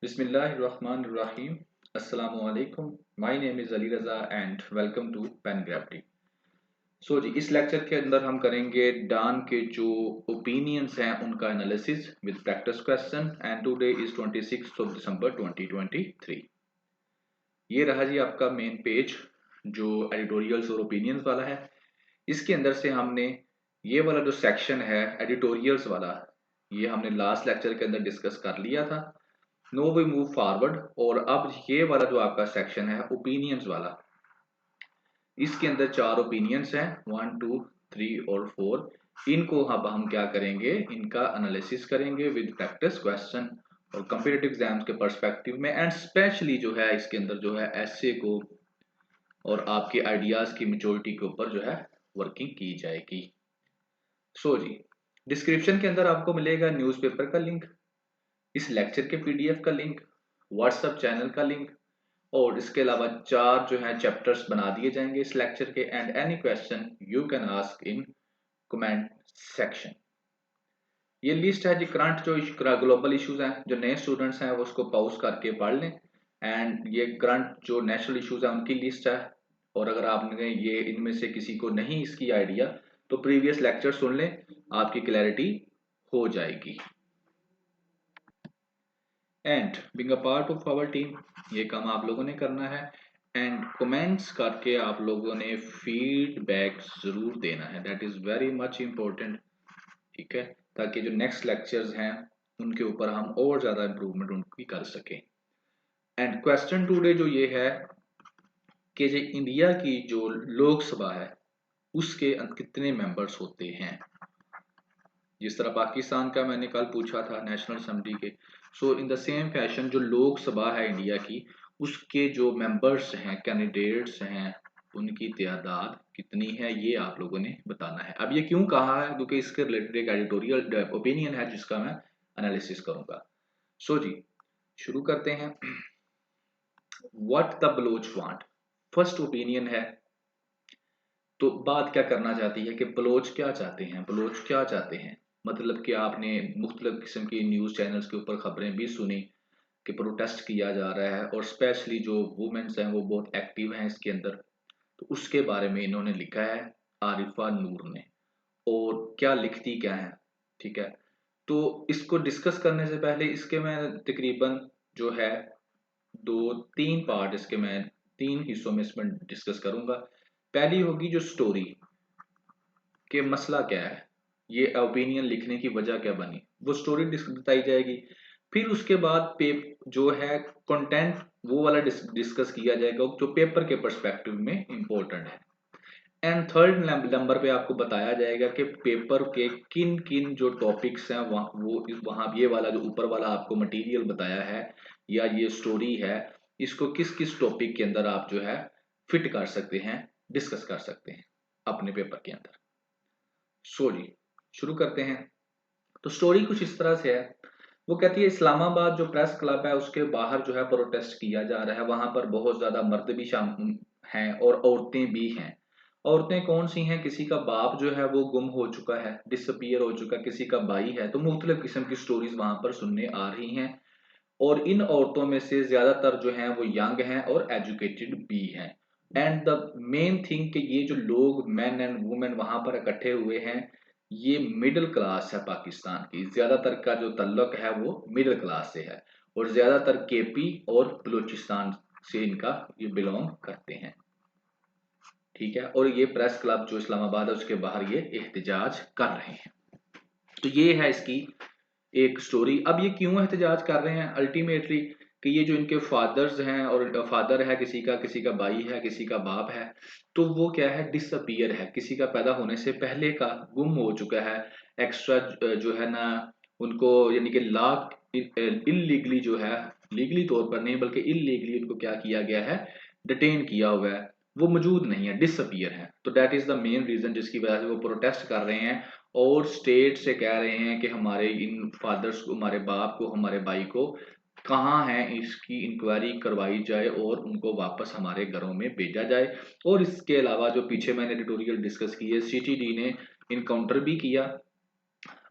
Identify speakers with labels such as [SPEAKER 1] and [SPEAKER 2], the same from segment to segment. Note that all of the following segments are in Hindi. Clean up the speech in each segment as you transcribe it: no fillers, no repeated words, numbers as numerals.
[SPEAKER 1] Bismillahirrahmanirrahim. Assalamualaikum. My name is Ali Raza and welcome to Pen Gravity. जी इस लेक्चर के अंदर हम करेंगे डान के जो ओपिनियंस हैं उनका analysis with practice question and today is 26 of December 2023। ये रहा जी आपका मेन पेज जो एडिटोरियल्स और ओपिनियंस वाला है। इसके अंदर से हमने ये वाला जो सेक्शन है एडिटोरियल्स वाला, ये हमने लास्ट लेक्चर के अंदर डिस्कस कर लिया था। No we move forward. और अब ये वाला जो आपका सेक्शन है ओपिनियंस वाला, इसके अंदर चार ओपिनियंस हैं, 1 2 3 और 4। इनको अब हम क्या करेंगे, इनका एनालिसिस करेंगे विद प्रैक्टिस क्वेश्चन और कॉम्पिटिटिव एग्जाम्स के पर्सपेक्टिव में, एंड स्पेशली जो है इसके अंदर जो है एसए को और आपके आइडियाज की मेच्योरिटी के ऊपर जो है वर्किंग की जाएगी। जी डिस्क्रिप्शन के अंदर आपको मिलेगा न्यूज़पेपर का लिंक, इस लेक्चर के पीडीएफ का लिंक, व्हाट्सएप चैनल का लिंक, और इसके अलावा चार जो है चैप्टर्स बना दिए जाएंगे इस लेक्चर के। And any question you can ask in comment section. ये लिस्ट है जी करंट जो ग्लोबल इश्यूज हैं, जो नए स्टूडेंट्स हैं वो उसको पॉज करके पढ़ लें। एंड ये करंट जो नेशनल इश्यूज हैं उनकी लिस्ट है। और अगर आपने ये इनमें से किसी को नहीं इसकी आइडिया तो प्रीवियस लेक्चर सुन लें, आपकी क्लैरिटी हो जाएगी। And being a part of our team, ये काम आप लोगों ने करना है एंड कमेंट्स करके आप लोगों ने फीडबैक जरूर देना है, that is very much important. ठीक है, ताकि जो नेक्स्ट लेक्चर्स हैं उनके ऊपर हम और ज्यादा इंप्रूवमेंट उनकी कर सकें। एंड क्वेश्चन टुडे जो ये है कि जो इंडिया की जो लोकसभा है उसके कितने मेंबर्स होते हैं। जिस तरह पाकिस्तान का मैंने कल पूछा था नेशनल असेंबली के, सो इन द सेम फैशन जो लोकसभा है इंडिया की उसके जो मेंबर्स हैं, कैंडिडेट्स हैं, उनकी तादाद कितनी है ये आप लोगों ने बताना है। अब ये क्यों कहा है, क्योंकि इसके रिलेटेड एक एडिटोरियल ओपिनियन है जिसका मैं एनालिसिस करूंगा। जी शुरू करते हैं। What the Baloch want, first opinion है। तो बात क्या करना चाहती है कि बलोच क्या चाहते हैं, बलोच क्या चाहते हैं। मतलब कि आपने मुख्तलिफ किस्म की न्यूज़ चैनल्स के ऊपर खबरें भी सुनी कि प्रोटेस्ट किया जा रहा है और स्पेशली जो वुमेन्स हैं वो बहुत एक्टिव हैं इसके अंदर। तो उसके बारे में इन्होंने लिखा है आरिफा नूर ने, और क्या लिखती क्या है। ठीक है, तो इसको डिस्कस करने से पहले इसके मैं तकरीबन जो है दो तीन पार्ट इसके मैं तीन हिस्सों में इसमें डिस्कस करूंगा। पहली होगी जो स्टोरी कि मसला क्या है, ये ओपिनियन लिखने की वजह क्या बनी, वो स्टोरी बताई जाएगी। फिर उसके बाद जो है कंटेंट वो वाला डिस्कस किया जाएगा जो पेपर के पर्सपेक्टिव में इंपॉर्टेंट है। एंड थर्ड नंबर पे आपको बताया जाएगा कि पेपर के किन किन जो टॉपिक्स हैं वहाँ ये वाला जो ऊपर वाला आपको मटेरियल बताया है या ये स्टोरी है, इसको किस किस टॉपिक के अंदर आप जो है फिट कर सकते हैं, डिस्कस कर सकते हैं अपने पेपर के अंदर। जी शुरू करते हैं। तो स्टोरी कुछ इस तरह से है। वो कहती है इस्लामाबाद जो प्रेस क्लब है उसके बाहर जो है प्रोटेस्ट किया जा रहा है, वहां पर बहुत ज्यादा मर्द भी शामिल हैं और औरतें भी हैं। औरतें कौन सी हैं, किसी का बाप जो है वो गुम हो चुका है, डिसअपियर हो चुका, किसी का भाई है। तो मुख्तलिफ किस्म की स्टोरीज वहां पर सुनने आ रही हैं। और इन औरतों में से ज्यादातर जो हैं वो यंग हैं और एजुकेटेड भी हैं। एंड द मेन थिंग कि ये जो लोग मैन एंड वुमेन वहां पर इकट्ठे हुए हैं, ये मिडिल क्लास है पाकिस्तान की। ज्यादातर का जो तल्लुक है वो मिडिल क्लास से है और ज्यादातर केपी और बलूचिस्तान से इनका ये बिलोंग करते हैं। ठीक है, और ये प्रेस क्लब जो इस्लामाबाद है उसके बाहर ये एहतजाज कर रहे हैं। तो ये है इसकी एक स्टोरी। अब ये क्यों एहतजाज कर रहे हैं अल्टीमेटली, कि ये जो इनके फादर्स हैं, और फादर है किसी का भाई है, किसी का बाप है, तो वो क्या है डिसअपियर है, किसी का पैदा होने से पहले का गुम हो चुका है। एक्स्ट्रा जो है ना उनको, यानी कि लॉ इलीगली जो है, लीगली तौर पर नहीं बल्कि इलीगली उनको क्या किया गया है, डिटेन किया हुआ है, वो मौजूद नहीं है, डिसअपियर है। तो that is the main reason जिसकी वजह से वो प्रोटेस्ट कर रहे हैं और स्टेट से कह रहे हैं कि हमारे इन फादर्स को, हमारे बाप को, हमारे भाई को कहाँ है, इसकी इंक्वायरी करवाई जाए और उनको वापस हमारे घरों में भेजा जाए। और इसके अलावा जो पीछे मैंने एडिटोरियल डिस्कस की है, सीटीडी ने इनकाउंटर भी किया,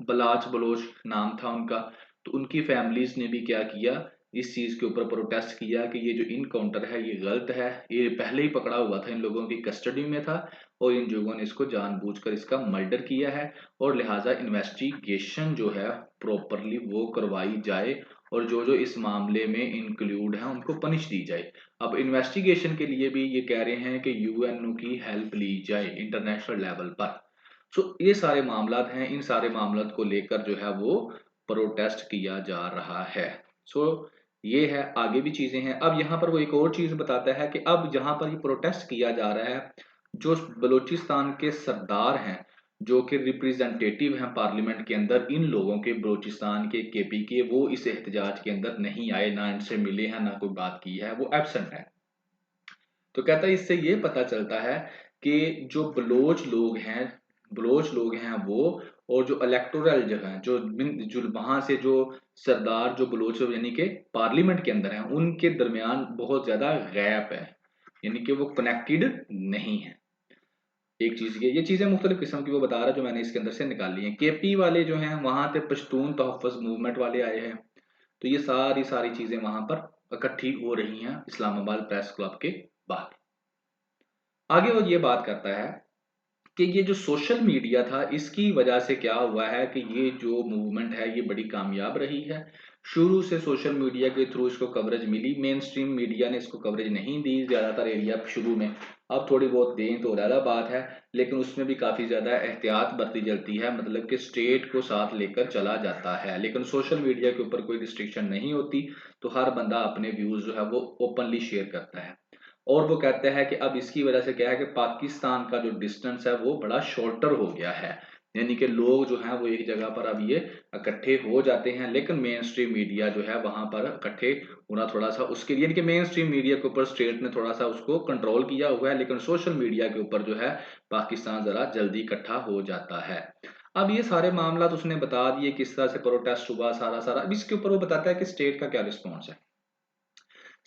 [SPEAKER 1] बलाच बलोच नाम था उनका, तो उनकी फैमिलीज ने भी क्या किया इस चीज़ के ऊपर प्रोटेस्ट किया कि ये जो इनकाउंटर है ये गलत है, ये पहले ही पकड़ा हुआ था, इन लोगों की कस्टडी में था और इन लोगों ने इसको जानबूझकर इसका मर्डर किया है और लिहाजा इन्वेस्टिगेशन जो है प्रॉपरली वो करवाई जाए और जो जो इस मामले में इंक्लूड हैं उनको पनिश दी जाए। अब इन्वेस्टिगेशन के लिए भी ये कह रहे हैं कि यूएनओ की हेल्प ली जाए इंटरनेशनल लेवल पर। सो ये सारे मामलात हैं, इन सारे मामलात को लेकर जो है वो प्रोटेस्ट किया जा रहा है। सो ये है, आगे भी चीजें हैं। अब यहाँ पर वो एक और चीज बताता है कि अब जहां पर ये प्रोटेस्ट किया जा रहा है, जो बलूचिस्तान के सरदार हैं, जो कि रिप्रेजेंटेटिव हैं पार्लियामेंट के अंदर, इन लोगों के बलूचिस्तान के केपी के, वो इस एहतजाज के अंदर नहीं आए, ना इनसे मिले हैं, ना कोई बात की है, वो एब्सेंट है। तो कहता है इससे ये पता चलता है कि जो बलोच लोग हैं वो, और जो इलेक्टोरल जगह है, जो वहां से जो सरदार जो बलोच यानी कि पार्लियामेंट के अंदर हैं, उनके दरमियान बहुत ज्यादा गैप है, यानी कि वो कनेक्टेड नहीं है। एक चीज ये चीजें मुख्तलिफ किस्म की वो बता रहा है जो मैंने इसके अंदर से निकाली है। केपी वाले जो हैं वहां पे पश्तून तहफ़्फ़ुज़ मूवमेंट वाले आए हैं, तो ये सारी सारी चीजें वहां पर इकट्ठी हो रही हैं इस्लामाबाद प्रेस क्लब के बाहर। आगे वो ये बात करता है कि ये जो सोशल मीडिया था इसकी वजह से क्या हुआ है कि ये जो मूवमेंट है ये बड़ी कामयाब रही है। शुरू से सोशल मीडिया के थ्रू इसको कवरेज मिली, मेन स्ट्रीम मीडिया ने इसको कवरेज नहीं दी ज़्यादातर एरिया शुरू में। अब थोड़ी बहुत दें तो ज़्यादा बात है, लेकिन उसमें भी काफ़ी ज़्यादा एहतियात बरती जाती है, मतलब कि स्टेट को साथ लेकर चला जाता है। लेकिन सोशल मीडिया के ऊपर कोई रिस्ट्रिक्शन नहीं होती, तो हर बंदा अपने व्यूज़ जो है वो ओपनली शेयर करता है। और वो कहते हैं कि अब इसकी वजह से क्या है कि पाकिस्तान का जो डिस्टेंस है वो बड़ा शॉर्टर हो गया है, यानी कि लोग जो हैं वो एक जगह पर अब ये इकट्ठे हो जाते हैं, लेकिन मेन स्ट्रीम मीडिया जो है वहां पर इकट्ठे होना थोड़ा सा उसके लिए, यानी कि मेन स्ट्रीम मीडिया के ऊपर स्टेट ने थोड़ा सा उसको कंट्रोल किया हुआ है, लेकिन सोशल मीडिया के ऊपर जो है पाकिस्तान जरा जल्दी इकट्ठा हो जाता है। अब ये सारे मामला तो उसने बता दिए किस तरह से प्रोटेस्ट हुआ, सारा सारा। अब इसके ऊपर वो बताता है कि स्टेट का क्या रिस्पॉन्स है।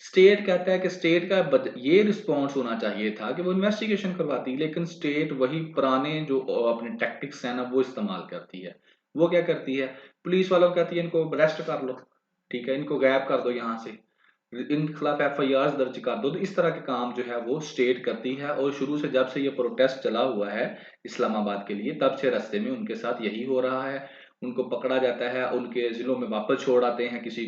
[SPEAKER 1] स्टेट कहता है कि स्टेट का ये रिस्पॉन्स होना चाहिए था कि वो इन्वेस्टिगेशन करवाती, लेकिन स्टेट वही पुराने जो अपने टैक्टिक्स हैं ना वो इस्तेमाल करती है। वो क्या करती है, पुलिस वालों को कहती है इनको अरेस्ट कर लो, ठीक है, इनको गायब कर दो यहाँ से, इनके खिलाफ एफआईआर दर्ज कर दो। तो इस तरह के काम जो है वो स्टेट करती है, और शुरू से जब से ये प्रोटेस्ट चला हुआ है इस्लामाबाद के लिए, तब से रास्ते में उनके साथ यही हो रहा है। उनको पकड़ा जाता है, उनके जिलों में वापस छोड़ आते हैं, किसी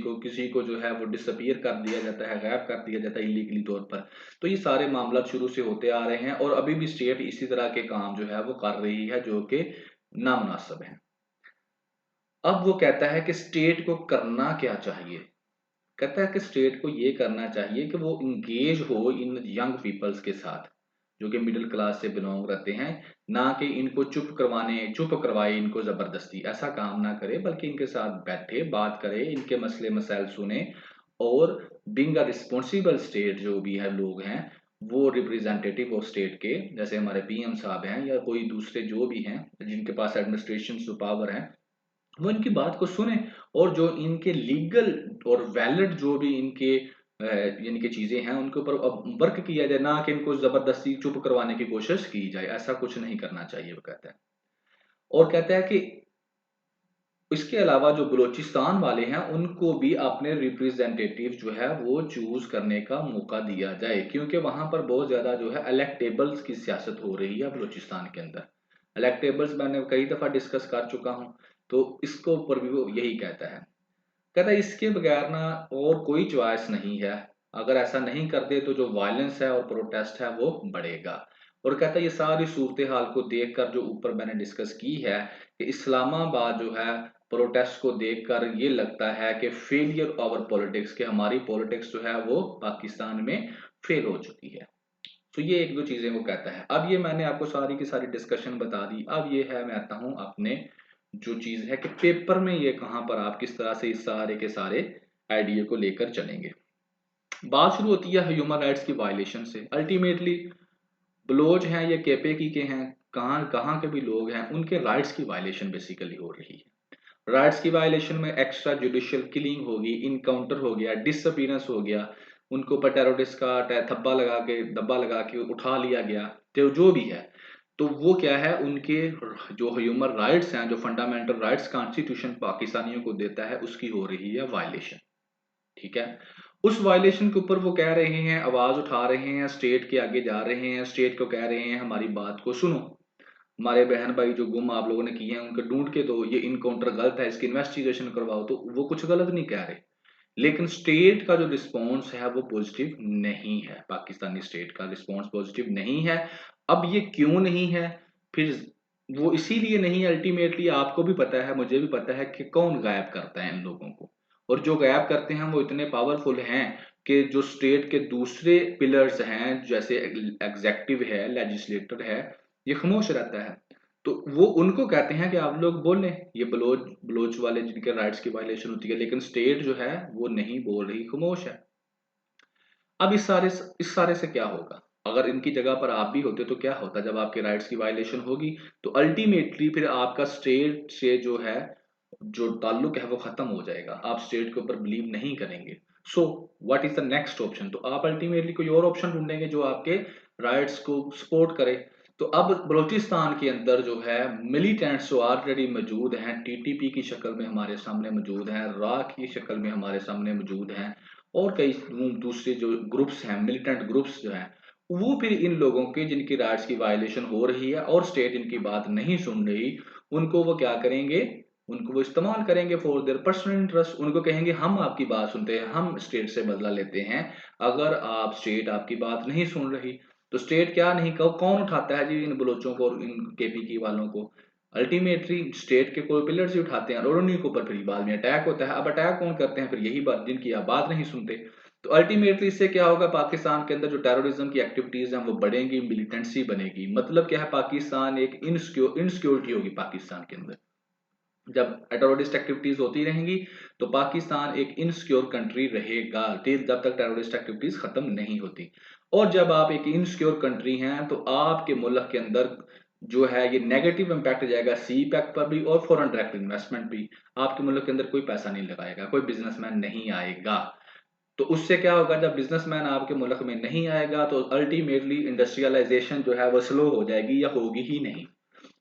[SPEAKER 1] को जो है वो डिसअपीयर कर दिया जाता है, गायब कर दिया जाता है इलीगली तौर पर। तो ये सारे मामला शुरू से होते आ रहे हैं, और अभी भी स्टेट इसी तरह के काम जो है वो कर रही है जो कि नामुनासिब है। अब वो कहता है कि स्टेट को करना क्या चाहिए। कहता है कि स्टेट को ये करना चाहिए कि वो इंगेज हो इन यंग पीपल्स के साथ, जो कि मिडिल क्लास से बिलोंग करते हैं, ना कि इनको चुप करवाए इनको जबरदस्ती, ऐसा काम ना करे, बल्कि इनके साथ बैठे बात करे, इनके मसले मसाइल सुने, और बिंग अ रिस्पॉन्सिबल स्टेट जो भी है लोग हैं, वो रिप्रेजेंटेटिव ऑफ स्टेट के, जैसे हमारे पीएम साहब हैं या कोई दूसरे जो भी हैं जिनके पास एडमिनिस्ट्रेशन पावर है, वो इनकी बात को सुने, और जो इनके लीगल और वैलिड जो भी इनके यानी कि चीजें हैं उनके ऊपर अब वर्क किया जाए, ना कि इनको जबरदस्ती चुप करवाने की कोशिश की जाए, ऐसा कुछ नहीं करना चाहिए वो कहता है। और कहता है कि इसके अलावा जो बलूचिस्तान वाले हैं उनको भी अपने रिप्रेजेंटेटिव जो है वो चूज करने का मौका दिया जाए, क्योंकि वहां पर बहुत ज्यादा जो है इलेक्टेबल्स की सियासत हो रही है बलूचिस्तान के अंदर। इलेक्टेबल्स मैंने कई दफा डिस्कस कर चुका हूं, तो इसको ऊपर भी वो यही कहता है। कहता है इसके बगैर ना और कोई चॉइस नहीं है, अगर ऐसा नहीं करते तो जो वायलेंस है और प्रोटेस्ट है वो बढ़ेगा। और कहता है ये सारी सूरत हाल को देखकर जो ऊपर मैंने डिस्कस की है कि इस्लामाबाद जो है प्रोटेस्ट को देखकर ये लगता है कि फेलियर ओवर पॉलिटिक्स, के हमारी पॉलिटिक्स जो है वो पाकिस्तान में फेल हो चुकी है। तो ये एक दो चीजें वो कहता है। अब ये मैंने आपको सारी की सारी डिस्कशन बता दी। अब ये है, मैं आता हूं अपने जो चीज है कि पेपर में ये कहां पर आप किस तरह से इस सारे के सारे आइडिया को लेकर चलेंगे। बात शुरू होती है ह्यूमन राइट्स की वायलेशन से। अल्टीमेटली बलोच हैं या केपे की के हैं, कहाँ कहाँ के भी लोग हैं, उनके राइट्स की वायलेशन बेसिकली हो रही है। राइट्स की वायलेशन में एक्स्ट्रा जुडिशियल किलिंग होगी, इनकाउंटर हो गया, डिसअपीयरेंस हो गया, उनको पर टेररिस्ट का धब्बा लगा के उठा लिया गया, तो जो भी है, तो वो क्या है, उनके जो ह्यूमन राइट्स हैं, जो फंडामेंटल राइट्स कॉन्स्टिट्यूशन पाकिस्तानियों को देता है, उसकी हो रही है वायलेशन। ठीक है। उस वायलेशन के ऊपर वो कह रहे हैं, आवाज उठा रहे हैं, स्टेट के आगे जा रहे हैं, स्टेट को कह रहे हैं हमारी बात को सुनो, हमारे बहन भाई जो गुम आप लोगों ने किए हैं उनको ढूंढ के दो, ये इनकाउंटर गलत है, इसकी इन्वेस्टिगेशन करवाओ। तो वो कुछ गलत नहीं कह रहे, लेकिन स्टेट का जो रिस्पॉन्स है वो पॉजिटिव नहीं है, पाकिस्तानी स्टेट का रिस्पॉन्स पॉजिटिव नहीं है। अब ये क्यों नहीं है, फिर वो इसीलिए नहीं है, अल्टीमेटली आपको भी पता है, मुझे भी पता है कि कौन गायब करता है इन लोगों को, और जो गायब करते हैं वो इतने पावरफुल हैं कि जो स्टेट के दूसरे पिलर्स हैं जैसे एग्जेक्टिव है, लेजिस्लेटर है, ये खामोश रहता है। तो वो उनको कहते हैं कि आप लोग बोलें, ये बलोच बलोच वाले जिनके राइट्स की वायलेशन होती है, लेकिन स्टेट जो है वो नहीं बोल रही, खामोश है। अब इस सारे से क्या होगा, अगर इनकी जगह पर आप भी होते तो क्या होता, जब आपके राइट्स की वायलेशन होगी तो अल्टीमेटली फिर आपका स्टेट से जो है जो ताल्लुक है वो खत्म हो जाएगा, आप स्टेट के ऊपर बिलीव नहीं करेंगे। So what is the next option, तो आप अल्टीमेटली कोई और ऑप्शन ढूंढेंगे जो आपके राइट्स को सपोर्ट करे। तो अब बलूचिस्तान के अंदर जो है मिलिटेंट्स जो ऑलरेडी मौजूद हैं, टीटीपी की शक्ल में हमारे सामने मौजूद हैं, रा की शक्ल में हमारे सामने मौजूद हैं, और कई दूसरे जो ग्रुप्स हैं, मिलिटेंट ग्रुप्स जो हैं, वो फिर इन लोगों के जिनकी राइट्स की वायलेशन हो रही है और स्टेट इनकी बात नहीं सुन रही, उनको वो क्या करेंगे, उनको वो इस्तेमाल करेंगे फॉर देयर पर्सनल इंटरेस्ट। उनको कहेंगे हम आपकी बात सुनते हैं, हम स्टेट से बदला लेते हैं, अगर आप स्टेट आपकी बात नहीं सुन रही। तो स्टेट क्या नहीं, कौन उठाता है जी इन बलोचों को और इन केपीकी वालों को, अल्टीमेटली स्टेट के कोई पिलर्स ही उठाते हैं और उन्हीं के ऊपर फिर बाद में अटैक होता है। अब अटैक कौन करते हैं, फिर यही बात जिनकी आप बात नहीं सुनते। तो अल्टीमेटली इससे क्या होगा, पाकिस्तान के अंदर जो टेररिज्म की एक्टिविटीज हैं वो बढ़ेंगी, मिलिटेंसी बनेगी। मतलब क्या है, पाकिस्तान एक इनसिक्योरिटी होगी पाकिस्तान के अंदर। जब टेररिस्ट एक्टिविटीज होती रहेंगी तो पाकिस्तान एक इनसिक्योर कंट्री रहेगा टिल जब तक टेररिस्ट एक्टिविटीज खत्म नहीं होती। और जब आप एक इनसिक्योर कंट्री हैं तो आपके मुल्क के अंदर जो है ये नेगेटिव इम्पैक्ट जाएगा सी पैक पर भी और फॉरेन डायरेक्ट इन्वेस्टमेंट भी। आपके मुल्क के अंदर कोई पैसा नहीं लगाएगा, कोई बिजनेसमैन नहीं आएगा। तो उससे क्या होगा, जब बिजनेसमैन आपके मुल्क में नहीं आएगा तो अल्टीमेटली इंडस्ट्रियलाइजेशन जो है वो स्लो हो जाएगी या होगी ही नहीं।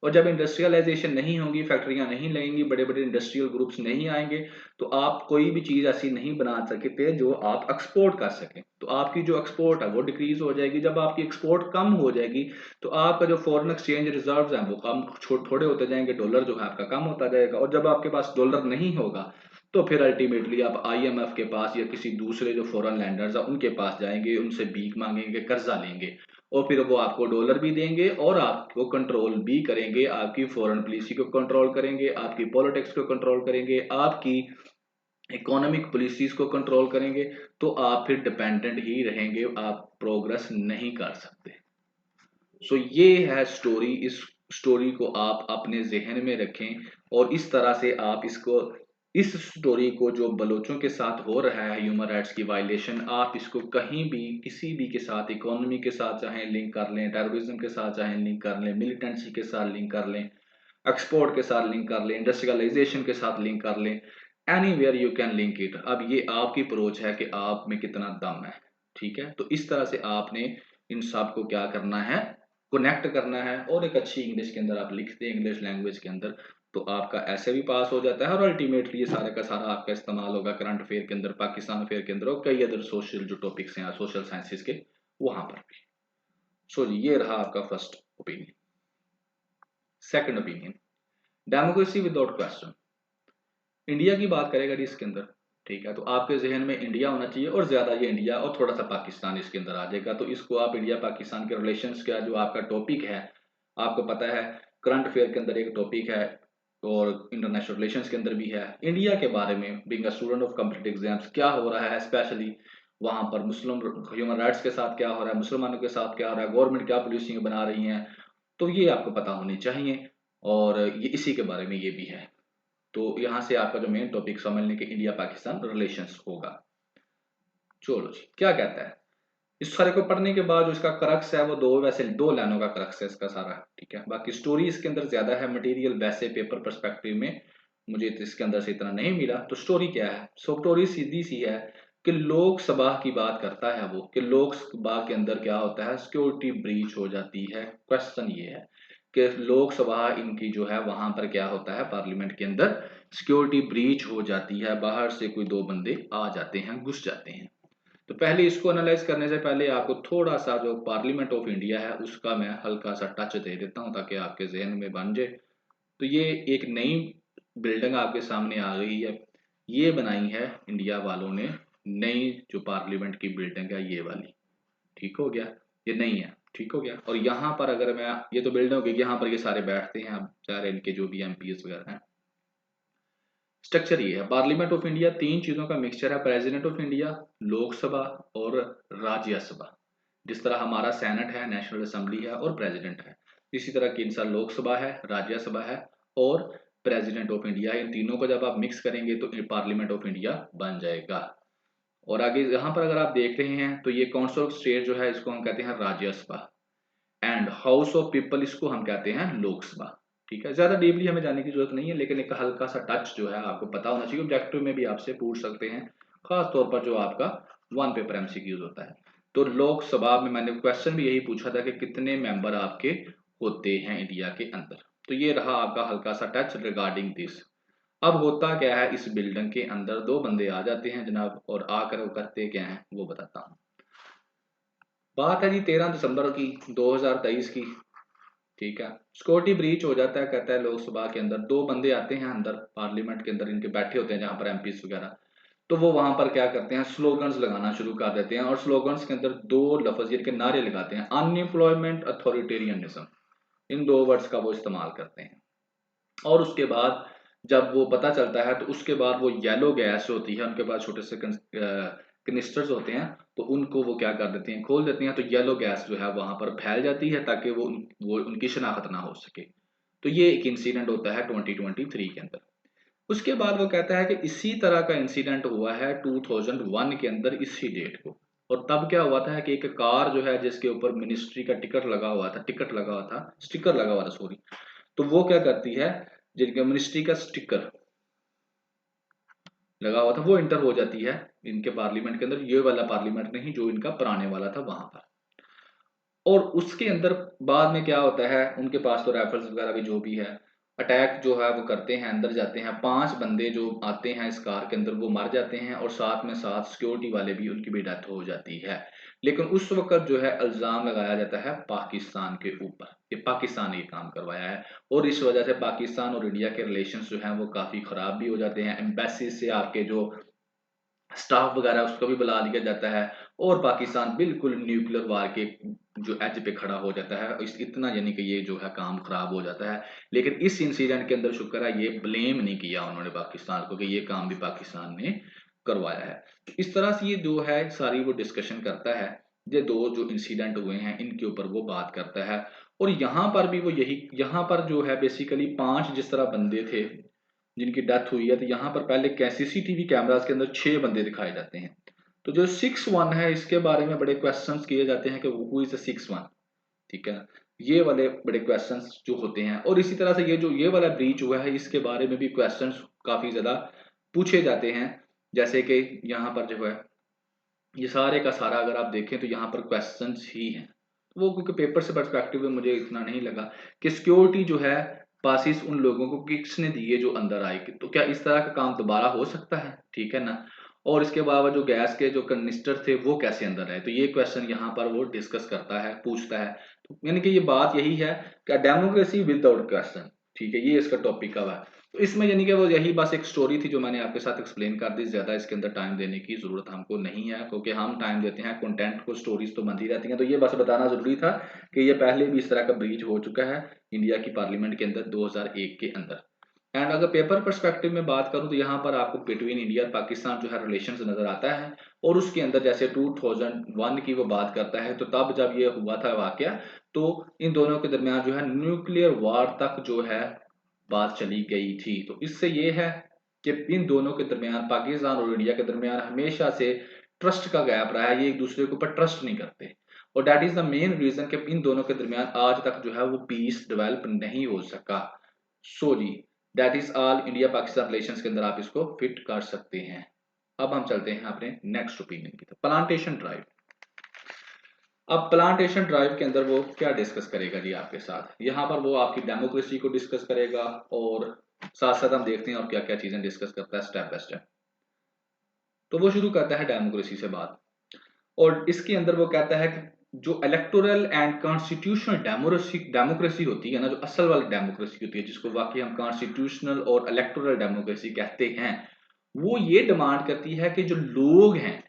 [SPEAKER 1] और जब इंडस्ट्रियलाइजेशन नहीं होगी, फैक्ट्रियां नहीं लगेंगी, बड़े बड़े इंडस्ट्रियल ग्रुप्स नहीं आएंगे, तो आप कोई भी चीज ऐसी नहीं बना सकते जो आप एक्सपोर्ट कर सकें। तो आपकी जो एक्सपोर्ट है वो डिक्रीज हो जाएगी। जब आपकी एक्सपोर्ट कम हो जाएगी तो आपका जो फॉरेन एक्सचेंज रिजर्व है वो कम थोड़े होते जाएंगे, डॉलर जो है आपका कम होता जाएगा। और जब आपके पास डॉलर नहीं होगा तो फिर अल्टीमेटली आप आईएमएफ के पास या किसी दूसरे जो फॉरेन लैंडर्स है उनके पास जाएंगे, उनसे भीख मांगेंगे, कर्जा लेंगे, और फिर वो आपको डॉलर भी देंगे और आपको कंट्रोल भी करेंगे, आपकी फॉरेन पॉलिसी को कंट्रोल करेंगे, आपकी पॉलिटिक्स को कंट्रोल करेंगे, आपकी इकोनॉमिक पॉलिसीज को कंट्रोल करेंगे। तो आप फिर डिपेंडेंट ही रहेंगे, आप प्रोग्रेस नहीं कर सकते। सो ये है स्टोरी। इस स्टोरी को आप अपने जहन में रखें और इस तरह से आप इस स्टोरी को जो बलोचों के साथ हो रहा है ह्यूमन राइट्स की वायलेशन, आप इसको कहीं भी किसी भी के साथ, इकोनॉमी के साथ चाहे लिंक कर लें, टेररिज्म के साथ चाहे लिंक कर लें, मिलिटेंसी के साथ लिंक कर लें, एक्सपोर्ट के साथ लिंक कर लें, इंडस्ट्रियलाइजेशन के साथ लिंक कर लें, anywhere you can link it. अब ये आपकी अप्रोच है कि आप में कितना दम है। ठीक है, तो इस तरह से आपने इन सब को क्या करना है, कनेक्ट करना है, और एक अच्छी इंग्लिश के अंदर आप लिखते हैं, इंग्लिश लैंग्वेज के अंदर, तो आपका ऐसे भी पास हो जाता है और अल्टीमेटली ये सारे का सारा आपका इस्तेमाल होगा करंट अफेयर के अंदर, पाकिस्तान अफेयर के अंदर, और कई अदर सोशल जो टॉपिक्स हैं सोशल साइंसेस के, वहां पर भी। सो ये रहा आपका first opinion. Second opinion, democracy without question. India की बात करेगा जी इसके अंदर। ठीक है, तो आपके जहन में इंडिया होना चाहिए, और ज्यादा ये इंडिया और थोड़ा सा पाकिस्तान इसके अंदर आ जाएगा। तो इसको आप इंडिया पाकिस्तान के रिलेशंस का जो आपका टॉपिक है, आपको पता है करंट अफेयर के अंदर एक टॉपिक है और इंटरनेशनल रिलेशंस के अंदर भी है, इंडिया के बारे में, being a student of competitive exams क्या हो रहा है, स्पेशली वहां पर मुस्लिम ह्यूमन राइट्स के साथ क्या हो रहा है, मुसलमानों के साथ क्या हो रहा है, गवर्नमेंट क्या पॉलिसी बना रही है, तो ये आपको पता होनी चाहिए। और ये इसी के बारे में ये भी है। तो यहां से आपका जो मेन टॉपिक समझने के इंडिया पाकिस्तान रिलेशंस होगा। चलो जी, क्या कहता है, इस सारे को पढ़ने के बाद जो इसका क्रक्स है वो वैसे दो लाइनों का क्रक्स है इसका सारा। ठीक है, बाकी स्टोरी इसके अंदर ज्यादा है, मटेरियल वैसे पेपर पर्सपेक्टिव में मुझे तो इसके अंदर से इतना नहीं मिला। तो स्टोरी क्या है, सो स्टोरी सीधी सी है कि लोकसभा की बात करता है वो, कि लोकसभा के अंदर क्या होता है, सिक्योरिटी ब्रीच हो जाती है। क्वेश्चन ये है कि लोकसभा इनकी जो है वहां पर क्या होता है, पार्लियामेंट के अंदर सिक्योरिटी ब्रीच हो जाती है, बाहर से कोई दो बंदे आ जाते हैं, घुस जाते हैं। तो पहले इसको एनालाइज करने से पहले आपको थोड़ा सा जो पार्लियामेंट ऑफ इंडिया है उसका मैं हल्का सा टच दे देता हूं ताकि आपके जहन में बन जाए। तो ये एक नई बिल्डिंग आपके सामने आ गई है, ये बनाई है इंडिया वालों ने, नई जो पार्लियामेंट की बिल्डिंग है ये वाली, ठीक हो गया, ये नहीं है, ठीक हो गया। और यहाँ पर अगर मैं, ये तो बिल्डिंग होगी, यहाँ पर ये सारे बैठते हैं, अब सारे इनके जो भी एमपीएस वगैरह हैं। स्ट्रक्चर ये है, पार्लियामेंट ऑफ इंडिया तीन चीजों का मिक्सचर है, प्रेसिडेंट ऑफ इंडिया, लोकसभा और राज्यसभा। जिस तरह हमारा सेनेट है, नेशनल असेंबली है और प्रेसिडेंट है, इसी तरह की इनसा लोकसभा है, राज्यसभा है और प्रेसिडेंट ऑफ इंडिया है। इन तीनों को जब आप मिक्स करेंगे तो पार्लियामेंट ऑफ इंडिया बन जाएगा। और आगे यहाँ पर अगर आप देख रहे हैं तो ये काउंसिल ऑफ स्टेट जो है इसको हम कहते हैं Rajya Sabha, and house of people इसको हम कहते हैं लोकसभा। ठीक है, ज्यादा डीपली हमें जाने की जरूरत नहीं है, लेकिन एक हल्का सा टच जो है आपको पता होना चाहिए, ऑब्जेक्टिव में भी आपसे पूछ सकते हैं, खास तौर पर जो आपका वन पेपर एमसीक्यूज होता है। तो लोकसभा में मैंने क्वेश्चन भी यही पूछा था कि कितने मेंबर आपके होते हैं इंडिया के अंदर। तो ये रहा आपका हल्का सा टच रिगार्डिंग दिस। अब होता क्या है, इस बिल्डिंग के अंदर दो बंदे आ जाते हैं जनाब, और आकर वो करते क्या है वो बताता हूँ। बात है जी 13 दिसंबर की 2023 की। ठीक है, सिक्योरिटी ब्रीच हो जाता है, कहता है लोकसभा के अंदर दो बंदे आते हैं अंदर, पार्लियामेंट के अंदर इनके बैठे होते हैं जहां पर एमपीस वगैरह। तो वो वहां पर क्या करते हैं, स्लोगन्स लगाना शुरू कर देते हैं, और स्लोगन्स के अंदर दो लफ्ज के नारे लगाते हैं, अनएम्प्लॉयमेंट अथॉरिटेरियनिज्म, इन दो वर्ड्स का वो इस्तेमाल करते हैं। और उसके बाद जब वो पता चलता है तो उसके बाद वो येलो गैस होती है, उनके पास छोटे से कनिस्टर्स होते हैं, तो उनको वो क्या कर देते हैं, खोल देते हैं, तो येलो गैस जो है वहां पर फैल जाती है ताकि वो उनकी शनाख्त ना हो सके। तो ये एक इंसिडेंट होता है 2023 के अंदर। उसके बाद वो कहता है कि इसी तरह का इंसिडेंट हुआ है 2001 के अंदर इसी डेट को। और तब क्या हुआ था कि एक कार जो है जिसके ऊपर मिनिस्ट्री का टिकट लगा हुआ था, स्टिकर लगा हुआ था, सॉरी। तो वो क्या करती है, जिनके मिनिस्ट्री का स्टिकर लगा हुआ था वो इंटर हो जाती है इनके पार्लियामेंट के अंदर, ये वाला पार्लियामेंट नहीं जो इनका पुराने वाला था वहां पर। और उसके अंदर बाद में क्या होता है, उनके पास तो राइफल्स वगैरह भी जो भी है, अटैक जो है वो करते हैं, अंदर जाते हैं, 5 बंदे जो आते हैं इस कार के अंदर वो मर जाते हैं, और साथ में साथ सिक्योरिटी वाले भी, उनकी भी डेथ हो जाती है। लेकिन उस वक्त जो है इल्जाम लगाया जाता है पाकिस्तान के ऊपर कि पाकिस्तान ने ये काम करवाया है, और इस वजह से पाकिस्तान और इंडिया के रिलेशंस जो हैं वो काफी खराब भी हो जाते हैं। एम्बेसी से आपके जो स्टाफ वगैरह उसको भी बुला लिया जाता है, और पाकिस्तान बिल्कुल न्यूक्लियर वार के जो एज पे खड़ा हो जाता है, इस इतना यानी कि ये जो है काम खराब हो जाता है। लेकिन इस इंसिडेंट के अंदर शुक्र है ये ब्लेम नहीं किया उन्होंने पाकिस्तान को कि ये काम भी पाकिस्तान ने करवाया है। तो इस तरह से ये जो है सारी वो डिस्कशन करता है, ये दो जो इंसिडेंट हुए हैं इनके ऊपर वो बात करता है। और यहाँ पर भी वो यही, यहाँ पर जो है बेसिकली 5 जिस तरह बंदे थे जिनकी डेथ हुई है, तो यहाँ पर पहले क्या सीसीटीवी कैमरास के अंदर 6 बंदे दिखाए जाते हैं। तो जो 6-1 है इसके बारे में बड़े क्वेश्चंस किए जाते हैं कि हु इज 6-1। ठीक है, ये वाले बड़े क्वेश्चंस जो होते हैं, और इसी तरह से ये जो ये वाला ब्रीच हुआ है इसके बारे में भी क्वेश्चंस काफी ज्यादा पूछे जाते हैं। जैसे कि यहाँ पर जो है ये सारे का सारा अगर आप देखें तो यहाँ पर क्वेश्चंस ही हैं। वो क्योंकि पेपर से पर्सपेक्टिव में मुझे इतना नहीं लगा कि सिक्योरिटी जो है पासिस उन लोगों को किसने दिए जो अंदर आए, तो क्या इस तरह का काम दोबारा हो सकता है, ठीक है ना। और इसके अलावा जो गैस के जो कनिस्टर थे वो कैसे अंदर आए, तो ये क्वेश्चन यहाँ पर वो डिस्कस करता है, पूछता है। तो यानी कि ये बात यही है कि डेमोक्रेसी विदाउट क्वेश्चन, ठीक है, ये इसका टॉपिक का है। तो इसमें यानी कि वो यही बस एक स्टोरी थी जो मैंने आपके साथ एक्सप्लेन कर दी, ज्यादा इसके अंदर टाइम देने की जरूरत हमको नहीं है, क्योंकि हम टाइम देते हैं कंटेंट को, स्टोरीज तो बनती रहती हैं। तो ये बस बताना जरूरी था कि ये पहले भी इस तरह का ब्रीच हो चुका है इंडिया की पार्लियामेंट के अंदर 2001 के अंदर। एंड अगर पेपर पर्सपेक्टिव में बात करूं तो यहाँ पर आपको बिटवीन इंडिया और पाकिस्तान जो है रिलेशंस नजर आता है, और उसके अंदर जैसे 2001 की वो बात करता है, तो तब जब ये हुआ था वाकया, तो इन दोनों के दरमियान जो है न्यूक्लियर वार तक जो है बात चली गई थी। तो इससे ये है कि इन दोनों के दरमियान, पाकिस्तान और इंडिया के दरमियान हमेशा से ट्रस्ट का गैप रहा है, ये एक दूसरे के ऊपर ट्रस्ट नहीं करते, और that is the main reason कि इन दोनों के दरमियान आज तक जो है वो पीस डेवलप नहीं हो सका। सो जी, that is all India Pakistan relations के अंदर आप इसको फिट कर सकते हैं। अब हम चलते हैं अपने नेक्स्ट ओपिनियन की तरफ, प्लांटेशन ड्राइव। अब प्लांटेशन ड्राइव के अंदर वो क्या डिस्कस करेगा जी आपके साथ, यहाँ पर वो आपकी डेमोक्रेसी को डिस्कस करेगा और साथ साथ हम देखते हैं और क्या क्या चीजें डिस्कस करता है स्टेप बाय स्टेप। तो वो शुरू करता है डेमोक्रेसी से बात, और इसके अंदर वो कहता है कि जो electoral and constitutional democracy democracy होती है ना, जो असल वाली डेमोक्रेसी होती है जिसको वाकई हम कॉन्स्टिट्यूशनल और इलेक्टोरल डेमोक्रेसी कहते हैं, वो ये डिमांड करती है कि जो लोग हैं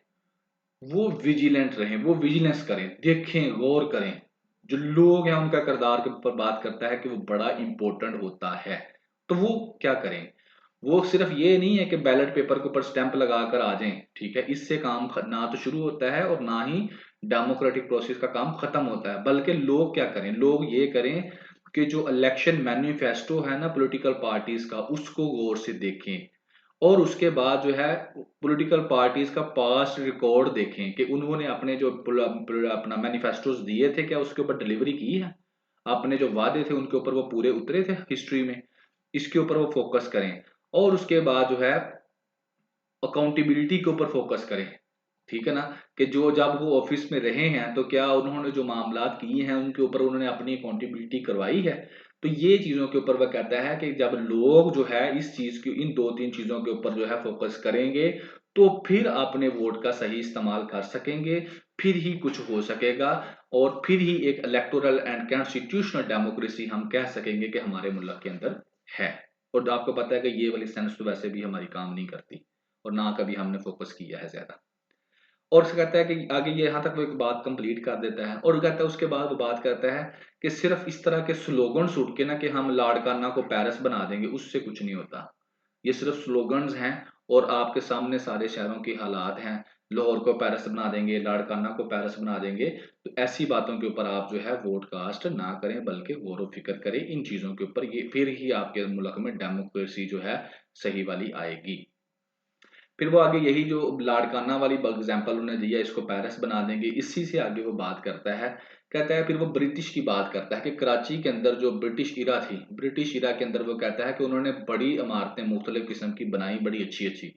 [SPEAKER 1] वो विजिलेंट रहें, वो विजिलेंस करें, देखें, गौर करें। जो लोग हैं उनका किरदार के ऊपर बात करता है कि वो बड़ा इंपॉर्टेंट होता है। तो वो क्या करें, वो सिर्फ ये नहीं है कि बैलेट पेपर के ऊपर स्टैंप लगाकर आ जाएं, ठीक है, इससे काम ना तो शुरू होता है और ना ही डेमोक्रेटिक प्रोसेस का काम खत्म होता है। बल्कि लोग क्या करें, लोग ये करें कि जो इलेक्शन मैनिफेस्टो है ना पॉलिटिकल पार्टीज का, उसको गौर से देखें, और उसके बाद जो है पॉलिटिकल पार्टीज का पास्ट रिकॉर्ड देखें कि उन्होंने अपने जो अपना मैनिफेस्टोस दिए थे क्या उसके ऊपर डिलीवरी की है, अपने जो वादे थे उनके ऊपर वो पूरे उतरे थे हिस्ट्री में, इसके ऊपर वो फोकस करें। और उसके बाद जो है अकाउंटेबिलिटी के ऊपर फोकस करें, ठीक है ना, कि जो जब वो ऑफिस में रहे हैं तो क्या उन्होंने जो मामलात किए हैं उनके ऊपर उन्होंने अपनी अकाउंटेबिलिटी करवाई है। तो ये चीजों के ऊपर वह कहता है कि जब लोग जो है इस चीज की, इन दो तीन चीजों के ऊपर जो है फोकस करेंगे, तो फिर अपने वोट का सही इस्तेमाल कर सकेंगे, फिर ही कुछ हो सकेगा, और फिर ही एक इलेक्टोरल एंड कॉन्स्टिट्यूशनल डेमोक्रेसी हम कह सकेंगे कि हमारे मुल्क के अंदर है। और आपको पता है कि ये वाली सेंस तो वैसे भी हमारी काम नहीं करती, और ना कभी हमने फोकस किया है ज्यादा। और उससे कहता है कि आगे ये यहाँ तक वो एक बात कंप्लीट कर देता है, और वो कहता है उसके बाद वो बात करता है कि सिर्फ इस तरह के स्लोगन्स उठ के ना कि हम लाड़काना को पेरिस बना देंगे, उससे कुछ नहीं होता। ये सिर्फ स्लोगन्स हैं, और आपके सामने सारे शहरों की हालात हैं। लाहौर को पेरिस बना देंगे, लाड़काना को पेरिस बना देंगे, तो ऐसी बातों के ऊपर आप जो है वोट कास्ट ना करें, बल्कि गौर व फिक्र करें इन चीजों के ऊपर, ये फिर ही आपके मुल्क में डेमोक्रेसी जो है सही वाली आएगी। फिर वो आगे यही जो लाड़काना वाली एग्जाम्पल उन्होंने दिया, इसको पेरिस बना देंगे, इसी से आगे वो बात करता है। कहता है फिर वो ब्रिटिश की बात करता है कि कराची के अंदर जो ब्रिटिश इरा थी, ब्रिटिश इरा के अंदर वो कहता है कि उन्होंने बड़ी इमारतें मुख्तलिफ किस्म की बनाई, बड़ी अच्छी अच्छी।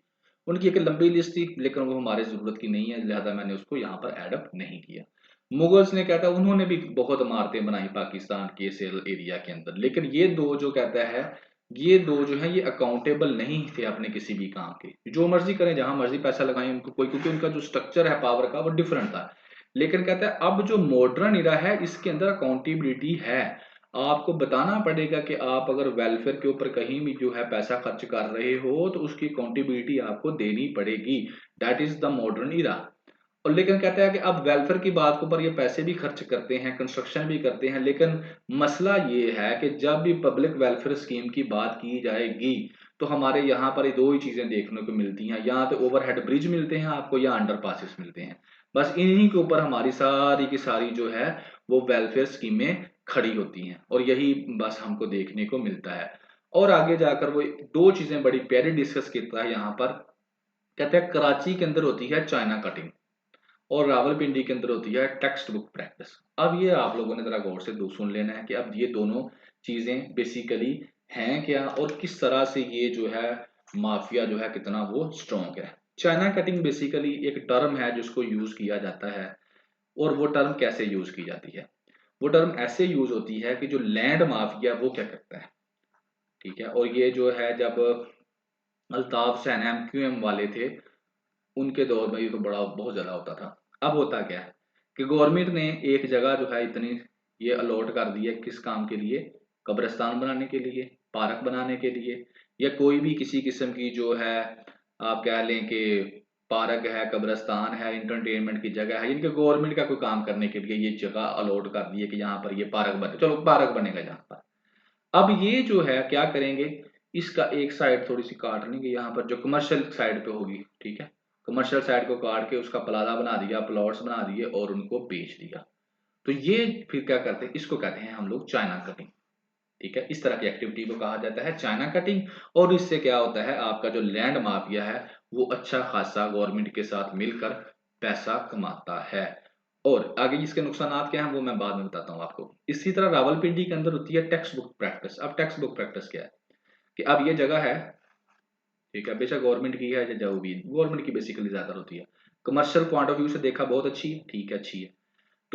[SPEAKER 1] उनकी एक लंबी लिस्ट थी, लेकिन वो हमारे जरूरत की नहीं है, लिहाजा मैंने उसको यहाँ पर एडअप नहीं किया। मुगल्स ने कहता है उन्होंने भी बहुत इमारतें बनाई पाकिस्तान के सेल एरिया के अंदर, लेकिन ये दो जो कहता है, ये दो जो है ये अकाउंटेबल नहीं थे अपने किसी भी काम के, जो मर्जी करें, जहां मर्जी पैसा लगाएं उनको कोई, क्योंकि उनका जो स्ट्रक्चर है पावर का वो डिफरेंट था। लेकिन कहता है अब जो मॉडर्न इरा है इसके अंदर अकाउंटेबिलिटी है। आपको बताना पड़ेगा कि आप अगर वेलफेयर के ऊपर कहीं भी जो है पैसा खर्च कर रहे हो तो उसकी अकाउंटेबिलिटी आपको देनी पड़ेगी। That is the modern era. और लेकिन कहता है कि अब वेलफेयर की बात के ऊपर ये पैसे भी खर्च करते हैं, कंस्ट्रक्शन भी करते हैं, लेकिन मसला ये है कि जब भी पब्लिक वेलफेयर स्कीम की बात की जाएगी तो हमारे यहाँ पर ये दो ही चीजें देखने को मिलती हैं, या तो ओवरहेड ब्रिज मिलते हैं आपको या अंडर पासिस मिलते हैं। बस इन्हीं के ऊपर हमारी सारी की सारी जो है वो वेलफेयर स्कीमें खड़ी होती हैं, और यही बस हमको देखने को मिलता है। और आगे जाकर वो दो चीजें बड़ी प्यारी डिस्कस करता है यहाँ पर। कहते हैं कराची के अंदर होती है चाइना कटिंग, और रावलपिंडी के अंदर होती है टेक्स्ट बुक प्रैक्टिस। अब ये आप लोगों ने जरा गौर से दो सुन लेना है कि अब ये दोनों चीजें बेसिकली हैं क्या, और किस तरह से ये जो है माफिया जो है कितना वो स्ट्रॉन्ग है। चाइना कटिंग बेसिकली एक टर्म है जिसको यूज किया जाता है, और वो टर्म कैसे यूज की जाती है, वो टर्म ऐसे यूज होती है कि जो लैंड माफिया वो क्या करता है, ठीक है। और ये जो है जब अल्ताफ सैन एमक्यूएम वाले थे उनके दौर में ये तो बड़ा बहुत ज्यादा होता था। अब होता क्या है कि गवर्नमेंट ने एक जगह जो है इतनी ये अलॉट कर दी है, किस काम के लिए, कब्रिस्तान बनाने के लिए, पार्क बनाने के लिए, या कोई भी किसी किस्म की जो है आप कह लें कि पार्क है, कब्रिस्तान है, इंटरटेनमेंट की जगह है, इनके गवर्नमेंट का कोई काम करने के लिए ये जगह अलॉट कर दी है कि यहाँ पर ये पार्क बने, चलो पार्क बनेगा यहाँ पर। अब ये जो है क्या करेंगे, इसका एक साइड थोड़ी सी काट लेंगे, यहाँ पर जो कमर्शियल साइड पे होगी, ठीक है, कमर्शियल साइड को काट के उसका प्लाजा बना दिया, प्लॉट्स बना दिए और उनको बेच दिया। तो ये फिर क्या करते हैं, इसको कहते हैं हम लोग चाइना कटिंग, ठीक है। इस तरह की एक्टिविटी को कहा जाता है चाइना कटिंग। और इससे क्या होता है, आपका जो लैंड माफिया है वो अच्छा खासा गवर्नमेंट के साथ मिलकर पैसा कमाता है। और आगे इसके नुकसान क्या हैं वो मैं बाद में बताता हूँ आपको। इसी तरह रावलपिंडी के अंदर होती है टेक्स्ट बुक प्रैक्टिस। अब टेक्स्ट बुक प्रैक्टिस क्या है कि अब ये जगह है, ठीक है, बेशक गवर्नमेंट की है या जो भी, गवर्नमेंट की बेसिकली ज्यादा होती है। कमर्शियल पॉइंट ऑफ व्यू से देखा बहुत अच्छी है, ठीक है, अच्छी है।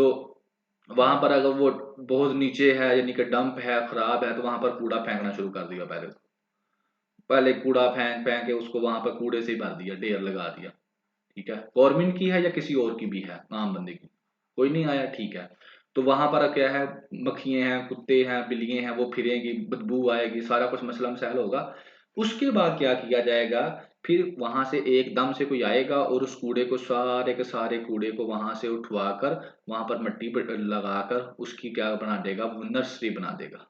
[SPEAKER 1] तो वहां पर अगर वो बहुत नीचे है यानी कि डंप है, खराब है, तो वहां पर कूड़ा फेंकना शुरू कर दिया। पहले कूड़ा फेंक फेंक के उसको वहां पर कूड़े से ही भर दिया, ढेर लगा दिया। ठीक है, गवर्नमेंट की है या किसी और की भी है, आम बंदे की, कोई नहीं आया, ठीक है। तो वहां पर क्या है, मक्खियां हैं, कुत्ते हैं, बिल्लियां हैं, वो फिरेंगी, बदबू आएगी, सारा कुछ मसला मसाइल होगा। उसके बाद क्या किया जाएगा, फिर वहां से एकदम से कोई आएगा और उस कूड़े को, सारे के सारे कूड़े को वहां से उठवा कर वहां पर मिट्टी लगाकर उसकी क्या बना देगा, वो नर्सरी बना देगा,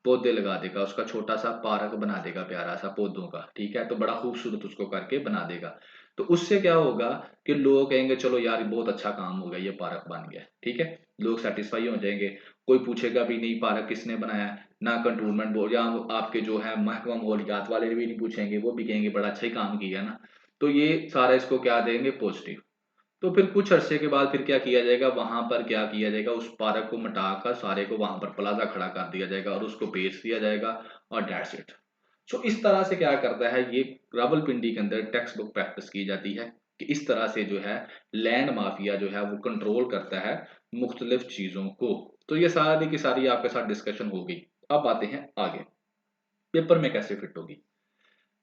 [SPEAKER 1] पौधे लगा देगा, उसका छोटा सा पार्क बना देगा, प्यारा सा पौधों का। ठीक है, तो बड़ा खूबसूरत उसको करके बना देगा। तो उससे क्या होगा कि लोग कहेंगे चलो यार बहुत अच्छा काम हो गया, ये पार्क बन गया। ठीक है, लोग सेटिस्फाई हो जाएंगे। कोई पूछेगा भी नहीं पार्क किसने बनाया है, ना कंटोनमेंट बोर्ड या आपके जो है महकमा माहौलियात वाले भी नहीं पूछेंगे, वो भी कहेंगे बड़ा अच्छा ही काम किया ना। तो ये सारा इसको क्या देंगे, पॉजिटिव। तो फिर कुछ अरसे के बाद फिर क्या किया जाएगा, वहां पर क्या किया जाएगा, उस पार्क को मिटाकर सारे को वहां पर प्लाजा खड़ा कर दिया जाएगा और उसको बेच दिया जाएगा, और दैट्स इट। सो इस तरह से क्या करता है ये, रावलपिंडी के अंदर टेक्स्ट बुक प्रैक्टिस की जाती है कि इस तरह से जो है लैंड माफिया जो है वो कंट्रोल करता है मुख्तलिफ चीजों को। तो ये सारी की सारी आपके साथ डिस्कशन हो गई। अब आते हैं आगे, पेपर में कैसे फिट होगी।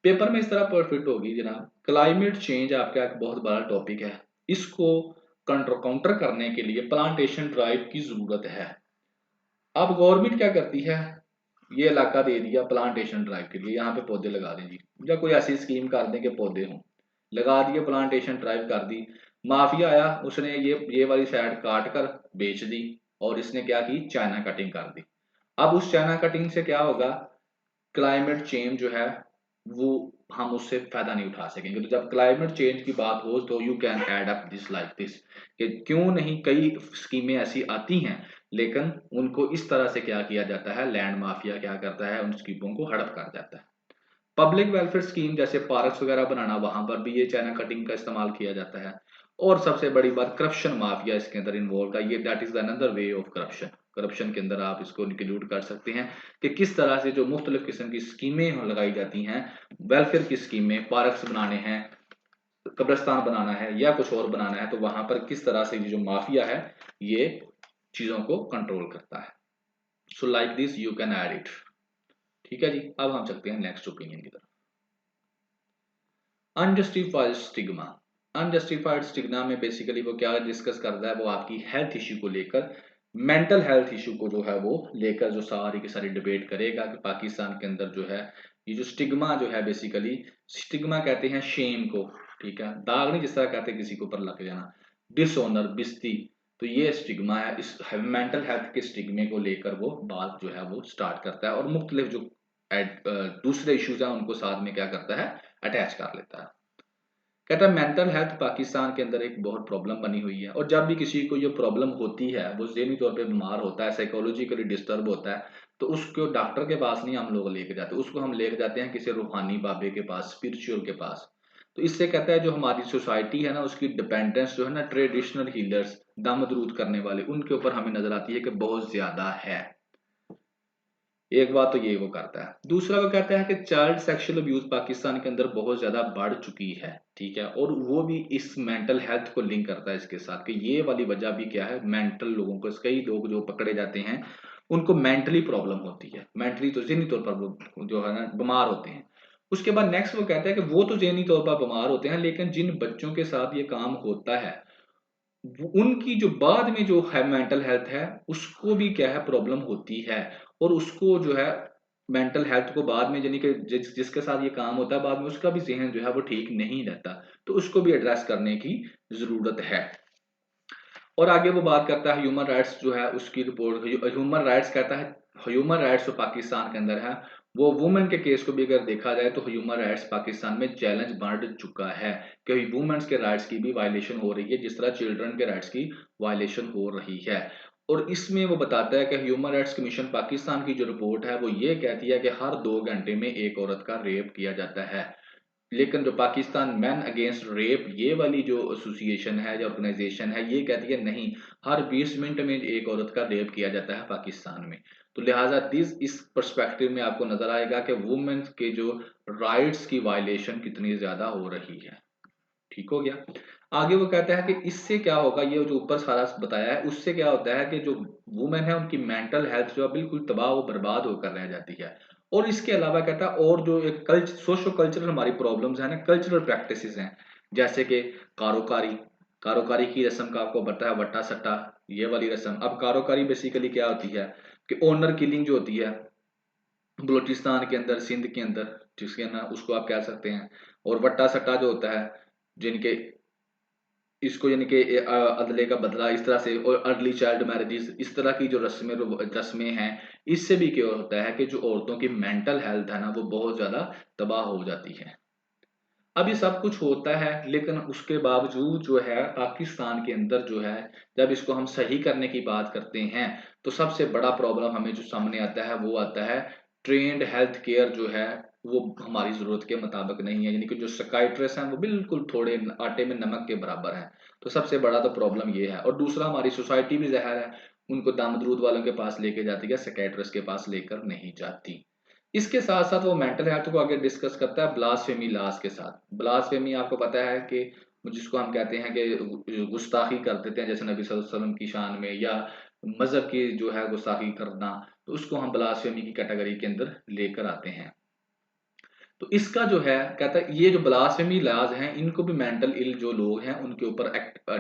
[SPEAKER 1] पेपर में इस तरह पर फिट होगी जनाब, क्लाइमेट चेंज आपका एक बहुत बड़ा टॉपिक है। इसको काउंटर करने के लिए प्लांटेशन ड्राइव की जरूरत है। अब गवर्नमेंट क्या करती है, ये इलाका दे दिया प्लांटेशन ड्राइव के लिए, यहाँ पे पौधे लगा दें जी, या कोई ऐसी स्कीम कर दें कि पौधे हों, लगा दिए, प्लांटेशन ड्राइव कर दी। माफिया आया, उसने ये वाली साइड काट कर बेच दी, और इसने क्या की, चाइना कटिंग कर दी। अब उस चाइना कटिंग से क्या होगा, क्लाइमेट चेंज जो है वो हम उससे फायदा नहीं उठा सकेंगे। तो जब क्लाइमेट चेंज की बात हो तो you can add up this like this, कि क्यों नहीं कई स्कीमें ऐसी आती हैं, लेकिन उनको इस तरह से क्या किया जाता है, लैंड माफिया क्या करता है, उन स्कीमों को हड़प कर जाता है। पब्लिक वेलफेयर स्कीम जैसे पार्क्स वगैरह बनाना, वहां पर भी ये चाइना कटिंग का इस्तेमाल किया जाता है। और सबसे बड़ी बात, करप्शन माफिया इसके अंदर इन्वॉल्व है, ये that is another way of corruption. Corruption के अंदर आप इसको इंक्लूड कर सकते हैं कि किस तरह से जो मुख्तलिफ किस्म की स्कीमें लगाई जाती हैं, वेलफेयर की स्कीमें, पार्क्स बनाने हैं, कब्रिस्तान बनाना है या कुछ और बनाना है, तो वहां पर किस तरह से ये जो माफिया है ये चीजों को कंट्रोल करता है। So like this you can add it. ठीक है जी, अब हम चलते हैं नेक्स्ट ओपिनियन की तरफ। Unjustified stigma. अनजस्टिफाइड स्टिग्मा में बेसिकली वो क्या डिस्कस करता है, वो आपकी हेल्थ इश्यू को लेकर, मेंटल हेल्थ इश्यू को जो है वो लेकर जो सारी की सारी डिबेट करेगा कि पाकिस्तान के अंदर जो है ये जो स्टिग्मा जो है, बेसिकली स्टिग्मा कहते हैं शेम को। ठीक है, दाग नहीं जिस तरह कहते हैं किसी के ऊपर लग जाना, डिसऑनर, बिस्ती। तो ये स्टिग्मा है, इस मेंटल हेल्थ के स्टिग्मे को लेकर वो बात जो है वो स्टार्ट करता है, और मुख्तलिफ जो दूसरे इश्यूज हैं उनको साथ में क्या करता है, अटैच कर लेता है। कहता है मेंटल हेल्थ पाकिस्तान के अंदर एक बहुत प्रॉब्लम बनी हुई है, और जब भी किसी को ये प्रॉब्लम होती है, वो ज़हनी तौर पे बीमार होता है, साइकोलॉजिकली डिस्टर्ब होता है, तो उसको डॉक्टर के पास नहीं हम लोग लेके जाते, उसको हम लेके जाते हैं किसी रूहानी बाबे के पास, स्पिरिचुअल के पास। तो इससे कहता है जो हमारी सोसाइटी है ना, उसकी डिपेंडेंस जो है ना ट्रेडिशनल हीलर्स, दम दरूद करने वाले, उनके ऊपर हमें नजर आती है कि बहुत ज्यादा है। एक बात तो ये वो करता है। दूसरा वो कहता है कि चाइल्ड सेक्सुअल अब्यूज पाकिस्तान के अंदर बहुत ज्यादा बढ़ चुकी है। ठीक है, और वो भी इस मेंटल हेल्थ को लिंक करता है इसके साथ, कि ये वाली वजह भी क्या है, मेंटल लोगों को, कई लोग जो पकड़े जाते हैं उनको मेंटली प्रॉब्लम होती है, मेंटली तो ज़हनी तौर पर वो जो है ना बीमार होते हैं। उसके बाद नेक्स्ट वो कहता है कि वो तो ज़हनी तौर पर बीमार होते हैं, लेकिन जिन बच्चों के साथ ये काम होता है उनकी जो बाद में जो है मेंटल हेल्थ है, उसको भी क्या है प्रॉब्लम होती है। और उसको जो है मेंटल हेल्थ को बाद में, यानी कि जिसके साथ ये काम होता है, बाद में उसका भी जहन जो है वो ठीक नहीं रहता। तो उसको भी एड्रेस करने की जरूरत है। और आगे वो बात करता है ह्यूमन राइट्स जो है उसकी रिपोर्ट, ह्यूमन राइट्स कहता है, ह्यूमन राइट्स जो पाकिस्तान के अंदर है, वो वुमेन के केस को भी अगर देखा जाए तो ह्यूमन राइट्स पाकिस्तान में चैलेंज बढ़ चुका है, कि वुमेन्स के राइट्स की भी वायलेशन हो रही है, जिस तरह चिल्ड्रन के राइट्स की वायलेशन हो रही है। और इसमें वो बताता है कि ह्यूमन राइट्स कमीशन पाकिस्तान की जो रिपोर्ट है वो ये कहती है कि हर 2 घंटे में एक औरत का रेप किया जाता है। लेकिन जो पाकिस्तान मैन अगेंस्ट रेप ये वाली जो एसोसिएशन है या ऑर्गेनाइजेशन है, ये कहती है नहीं, हर 20 मिनट में एक औरत का रेप किया जाता है पाकिस्तान में। तो लिहाजा इस पर्सपेक्टिव में आपको नजर आएगा कि वुमेन के जो राइट्स की वायलेशन कितनी ज्यादा हो रही है। ठीक हो गया। आगे वो कहता है कि इससे क्या होगा, ये जो ऊपर सारा बताया है उससे क्या होता है कि जो वुमेन है उनकी मेंटल हेल्थ जो है बिल्कुल तबाह व बर्बाद होकर रह जाती है। और इसके अलावा कहता है और जो एक सोशो कल्चरल हमारी प्रॉब्लम्स है ना, कल्चरल प्रैक्टिसेस हैं, जैसे कि कारोकारी, कारोकारी की रस्म का आपको पता है, वट्टा सट्टा, ये वाली रस्म। अब कारोकारी बेसिकली क्या होती है कि ऑनर किलिंग जो होती है बलूचिस्तान के अंदर, सिंध के अंदर, जिसके ना उसको आप कह सकते हैं। और वट्टा सट्टा जो होता है, जिनके इसको यानी कि अदले का बदला इस तरह से, और अर्ली चाइल्ड मैरिजेस, इस तरह की जो रस्में हैं, इससे भी क्या होता है कि जो औरतों की मेंटल हेल्थ है ना वो बहुत ज्यादा तबाह हो जाती है। अब ये सब कुछ होता है, लेकिन उसके बावजूद जो है पाकिस्तान के अंदर जो है, जब इसको हम सही करने की बात करते हैं तो सबसे बड़ा प्रॉब्लम हमें जो सामने आता है वो आता है ट्रेंड हेल्थ केयर जो है वो हमारी जरूरत के मुताबिक नहीं है, यानी कि जो साइकियाट्रिस्ट हैं वो बिल्कुल थोड़े आटे में नमक के बराबर हैं। तो सबसे बड़ा तो प्रॉब्लम ये है। और दूसरा, हमारी सोसाइटी भी जहर है, उनको दामदरूद वालों के पास लेके जाती है, साइकियाट्रिस्ट के पास लेकर नहीं जाती। इसके साथ साथ वो मेंटल हेल्थ को आगे डिस्कस करता है ब्लास्फेमी लॉज के साथ। ब्लास्फेमी आपको पता है कि जिसको हम कहते हैं कि गुस्ताखी कर देते हैं जैसे नबी सल्लल्लाहु अलैहि वसल्लम की शान में, या मजहब की जो है गुस्ताखी करना, तो उसको हम ब्लास्फेमी की कैटेगरी के अंदर लेकर आते हैं। तो इसका जो है कहता है ये जो ब्लास्फेमी लॉज हैं इनको भी मेंटल इल जो लोग हैं उनके ऊपर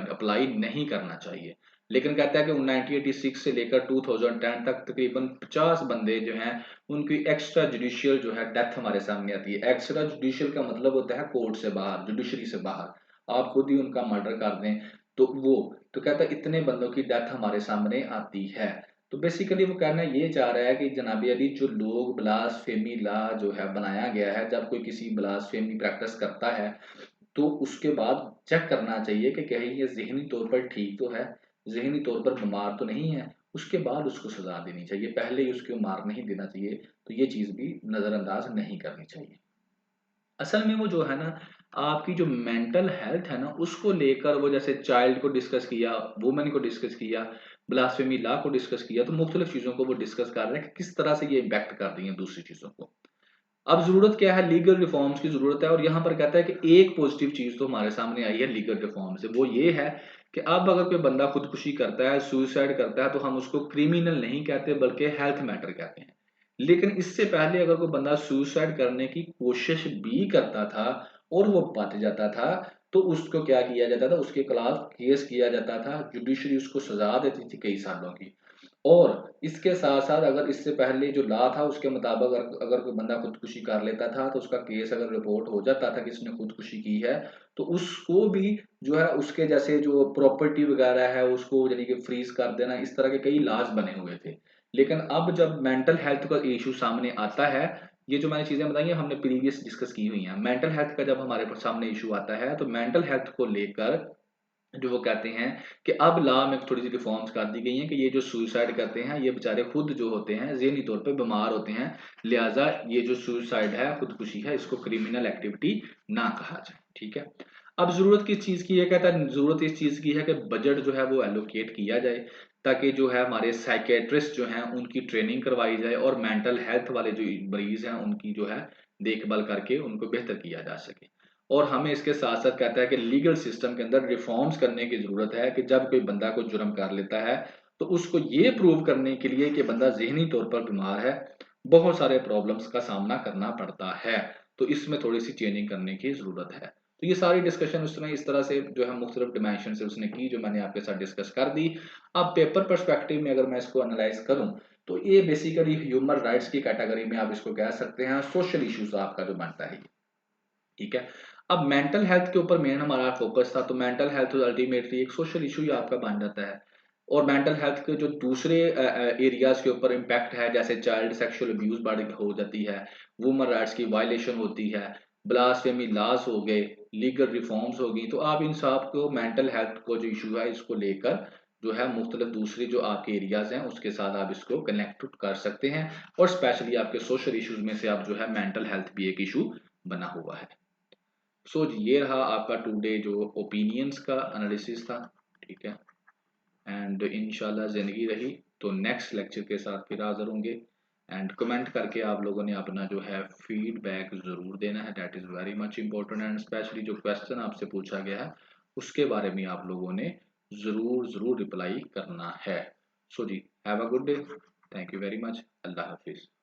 [SPEAKER 1] अप्लाई नहीं करना चाहिए। लेकिन कहता है कि 1986 से लेकर 2010 तक तकरीबन 50 बंदे जो हैं उनकी एक्स्ट्रा जुडिशियल जो है डेथ हमारे सामने आती है। एक्स्ट्रा जुडिशियल का मतलब होता है कोर्ट से बाहर, जुडिशरी से बाहर, आप खुद ही उनका मर्डर कर दें तो वो, तो कहता है इतने बंदों की डेथ हमारे सामने आती है। तो बेसिकली वो कहना ये चाह रहा है कि जनाबी अली जो लोग ब्लास्फेमी लॉ जो है बनाया गया है, जब कोई किसी ब्लास्फेमी प्रैक्टिस करता है तो उसके बाद चेक करना चाहिए कि कहीं ये ज़हनी तौर पर ठीक तो है, ज़हनी तौर पर बीमार तो नहीं है, उसके बाद उसको सज़ा देनी चाहिए, पहले ही उसको मार नहीं देना चाहिए। तो ये चीज़ भी नज़रअंदाज नहीं करनी चाहिए। असल में वो जो है ना आपकी जो मेंटल हेल्थ है ना उसको लेकर वो जैसे चाइल्ड को डिस्कस किया, वुमेन को डिस्कस किया, ब्लास्फेमी लॉ को डिस्कस किया, तो मुख्तलिफ चीज़ों को वो डिस्कस कर रहे हैं कि किस तरह से ये इम्पैक्ट कर रही हैं दूसरी चीज़ों को। अब ज़रूरत क्या है, लीगल रिफॉर्म्स की ज़रूरत है। और यहाँ पर कहता है कि एक पॉजिटिव चीज़ तो हमारे सामने आई है लीगल रिफॉर्म से, वो ये है कि अब अगर कोई बंदा खुदकुशी करता है, सुसाइड करता है, तो हम उसको क्रिमिनल नहीं कहते बल्कि हेल्थ मैटर कहते हैं। लेकिन इससे पहले अगर कोई बंदा सुसाइड करने की कोशिश भी करता था और वो बच जाता था, तो उसको क्या किया जाता था, उसके खिलाफ केस किया जाता था, जुडिशरी उसको सजा देती थी कई सालों की। और इसके साथ-साथ अगर इससे पहले जो लॉ था उसके मुताबिक अगर अगर कोई बंदा खुदकुशी कर लेता था तो उसका केस अगर रिपोर्ट हो जाता था कि इसने खुदकुशी की है, तो उसको भी जो है उसके जैसे जो प्रॉपर्टी वगैरह है उसको यानी कि फ्रीज़ कर देना, इस तरह के कई लॉज बने हुए थे। लेकिन अब जब मेंटल हेल्थ का इश्यू सामने आता है, ये जो मैंने चीज़ें बताई हैं हमने प्रीवियस डिस्कस की हुई हैं। मेंटल हेल्थ का जब हमारे सामने इश्यू आता है तो मेंटल हेल्थ को लेकर जो वो कहते हैं कि अब लॉ में थोड़ी सी रिफॉर्म्स कर दी गई हैं कि ये जो सुसाइड करते हैं ये बेचारे खुद जो होते हैं ज़हनी तौर पे बीमार होते हैं, लिहाजा ये जो सुसाइड है, खुदकुशी है, इसको क्रिमिनल एक्टिविटी ना कहा जाए। ठीक है। अब जरूरत किस चीज़ की है, कहता है जरूरत इस चीज़ की है कि बजट जो है वो एलोकेट किया जाए, ताकि जो है हमारे साइकेट्रिस्ट जो हैं उनकी ट्रेनिंग करवाई जाए और मेंटल हेल्थ वाले जो मरीज हैं उनकी जो है देखभाल करके उनको बेहतर किया जा सके। और हमें इसके साथ-साथ कहता है कि लीगल सिस्टम के अंदर रिफॉर्म्स करने की ज़रूरत है कि जब कोई बंदा कोई जुर्म कर लेता है, तो उसको ये प्रूव करने के लिए कि बंदा ज़हनी तौर पर बीमार है, बहुत सारे प्रॉब्लम्स का सामना करना पड़ता है। तो इसमें थोड़ी-सी चेंजिंग करने की ज़रूरत है। तो ये सारी डिस्कशन उसने इस तरह से जो है मुख्तलिफ डायमेंशन से उसने की, जो मैंने आपके साथ डिस्कस कर दी। अब पेपर पर्सपेक्टिव में अगर मैं इसको एनालाइज़ करूँ, तो ये बेसिकली ह्यूमन राइट्स की कैटेगरी में आप इसको कह सकते हैं, सोशल इश्यूज़ आपका जो बनता है ये। ठीक है। अब मेंटल हेल्थ के ऊपर मेन हमारा फोकस था, तो मेंटल हेल्थ अल्टीमेटली एक सोशल इशू ही आपका बन जाता है। और मेंटल हेल्थ के जो दूसरे एरियाज के ऊपर इम्पैक्ट है, जैसे चाइल्ड सेक्सुअल अब्यूज बढ़ हो जाती है, वुमन राइट्स की वायलेशन होती है, ब्लास्फेमी लॉज हो गए, लीगल रिफॉर्म्स हो गई, तो आप इन सब को मेंटल हेल्थ को जो इशू है इसको लेकर जो है मुख्तलिफ दूसरे जो आपके एरियाज हैं उसके साथ आप इसको कनेक्ट कर सकते हैं। और स्पेशली आपके सोशल इश्यूज में से आप जो है मेंटल हेल्थ भी एक इशू बना हुआ है। सो ये रहा आपका टुडे जो ओपिनियंस का एनालिसिस था। ठीक है। एंड इंशाल्लाह ज़िंदगी रही तो नेक्स्ट लेक्चर के साथ फिर हाज़िर होंगे। एंड कमेंट करके आप लोगों ने अपना जो है फीडबैक ज़रूर देना है, that is very much important. And specially जो क्वेश्चन आपसे पूछा गया है उसके बारे में आप लोगों ने ज़रूर रिप्लाई करना है। सो जी, have a good day. Thank you very much. Allah हाफिज़।